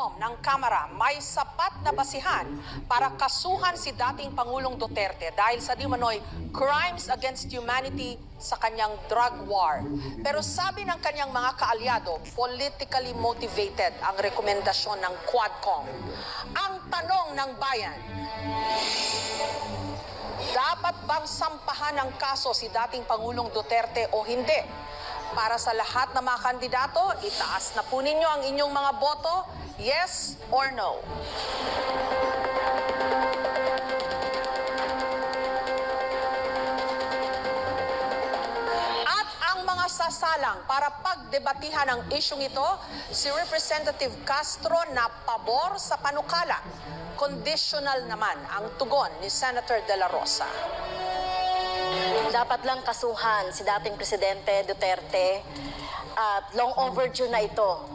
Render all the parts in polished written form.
Quadcom ng Kamara may sapat na basihan para kasuhan si dating Pangulong Duterte dahil sa di manoy crimes against humanity sa kanyang drug war. Pero sabi ng kanyang mga kaalyado, politically motivated ang rekomendasyon ng Quadcom. Ang tanong ng bayan, dapat bang sampahan ng kaso si dating Pangulong Duterte o hindi? Para sa lahat ng mga kandidato, itaas na po ninyo ang inyong mga boto, yes or no. At ang mga sasalang para pagdebatihan ang isyong ito, si Representative Castro na pabor sa panukala. Conditional naman ang tugon ni Senator De La Rosa. Dapat lang kasuhan si dating Presidente Duterte at long overdue na ito.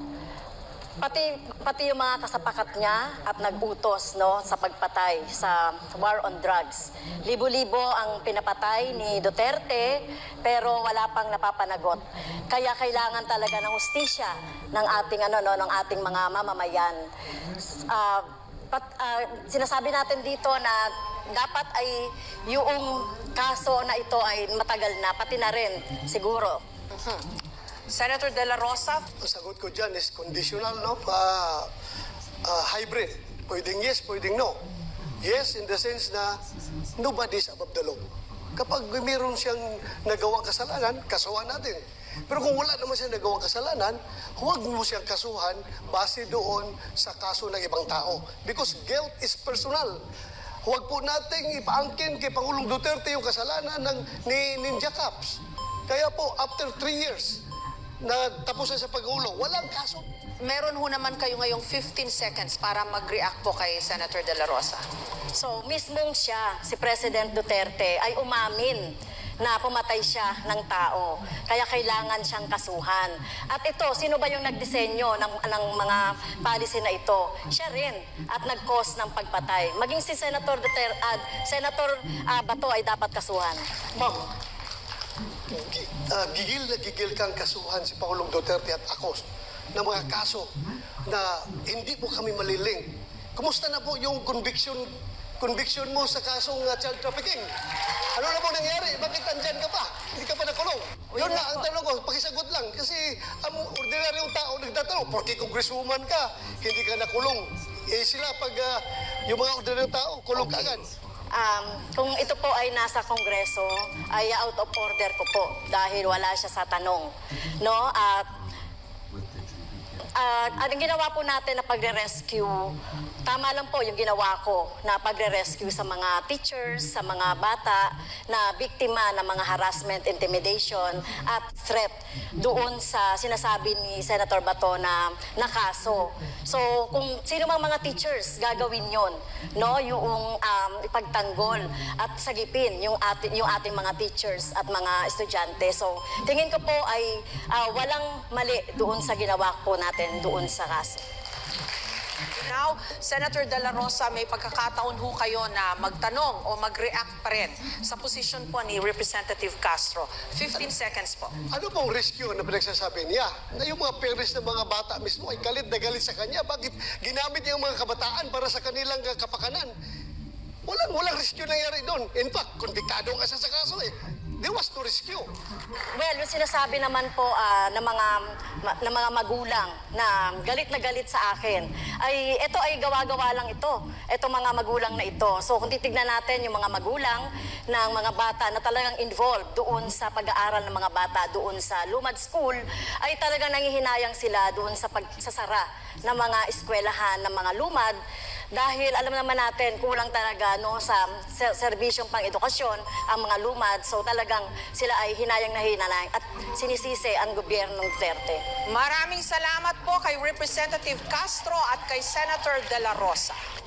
Pati yung mga kasapakat niya at nagutos sa pagpatay sa war on drugs. Libo-libo ang pinapatay ni Duterte pero wala pang napapanagot. Kaya kailangan talaga ng hustisya ng ating mga mamamayan. Sinasabi natin dito na dapat ay yung kaso na ito ay matagal na, pati na rin siguro. Senator De La Rosa. Ang sagot ko dyan is conditional, no? Hybrid. Pwedeng yes, pwedeng no. Yes, in the sense na nobody is above the law. Kapag mayroon siyang nagawang kasalanan, kasuhan natin. Pero kung wala naman siyang nagawang kasalanan, huwag mo siyang kasuhan base doon sa kaso ng ibang tao. Because guilt is personal. Huwag po nating ipaangkin kay Pangulong Duterte yung kasalanan ni Ninja Caps. Kaya po, after 3 years na tapos na sa pag-uulong, walang kaso. Meron ho naman kayo ngayong 15 seconds para mag-react po kay Senator De La Rosa. So, mismong siya, si President Duterte, ay umamin na pumatay siya ng tao. Kaya kailangan siyang kasuhan. At ito, sino ba yung nagdisenyo ng mga policy na ito? Siya rin. At nag-cause ng pagpatay. Maging si Senator Senator Bato ay dapat kasuhan. Ma'am, gigil na gigil kang kasuhan si Pangulong Duterte at ako ng mga kaso na hindi po kami maliling. Kumusta na po yung conviction mo sa kasong child trafficking? Ano na po nangyari? Bakit andyan ka pa? Hindi ka pa nakulong? Yun na ang tanong ko, pakisagot lang. Kasi ang ordinaryong tao nagtatanong, porque congresswoman ka, hindi ka nakulong. Eh sila pag yung mga ordinaryong tao, kulong ka agad. Kung ito po ay nasa Kongreso, ay out of order ko po dahil wala siya sa tanong. No? Ang ginawa po natin na pagre-rescue, tama lang po yung ginawa ko na pagre-rescue sa mga teachers, sa mga bata na biktima ng mga harassment, intimidation at threat doon sa sinasabi ni Senator Bato na kaso. So kung sino mang mga teachers gagawin yon, no, yung ipagtanggol at sagipin yung ating mga teachers at mga estudyante. So tingin ko po ay walang mali doon sa ginawa po natin doon sa kaso. Now, Senator De La Rosa, may pagkakataon ho kayo na magtanong o mag-react pa rin sa posisyon po ni Representative Castro. 15 seconds po. Ano pong rescue na pinagsasabi niya? Na yung mga parents ng mga bata mismo ay galit na galit sa kanya. Bakit ginamit niya yung mga kabataan para sa kanilang kapakanan? Walang rescue nangyari doon. In fact, konbiktado ang asa sa kaso eh. There was no rescue. Well, yung sinasabi naman po ng mga magulang na galit sa akin, ay ito ay gawa-gawa lang ito. Ito mga magulang na ito. So kung titignan natin yung mga magulang ng mga bata na talagang involved doon sa pag-aaral ng mga bata doon sa Lumad School, ay talagang nangihinayang sila doon sa pagsasara ng mga eskwelahan ng mga lumad. Dahil alam naman natin, kulang talaga sa serbisyong pang-edukasyon ang mga lumad. So talagang sila ay hinayang na hinayang at sinisisi ang gobyerno ng Duterte. Maraming salamat po kay Representative Castro at kay Senator De La Rosa.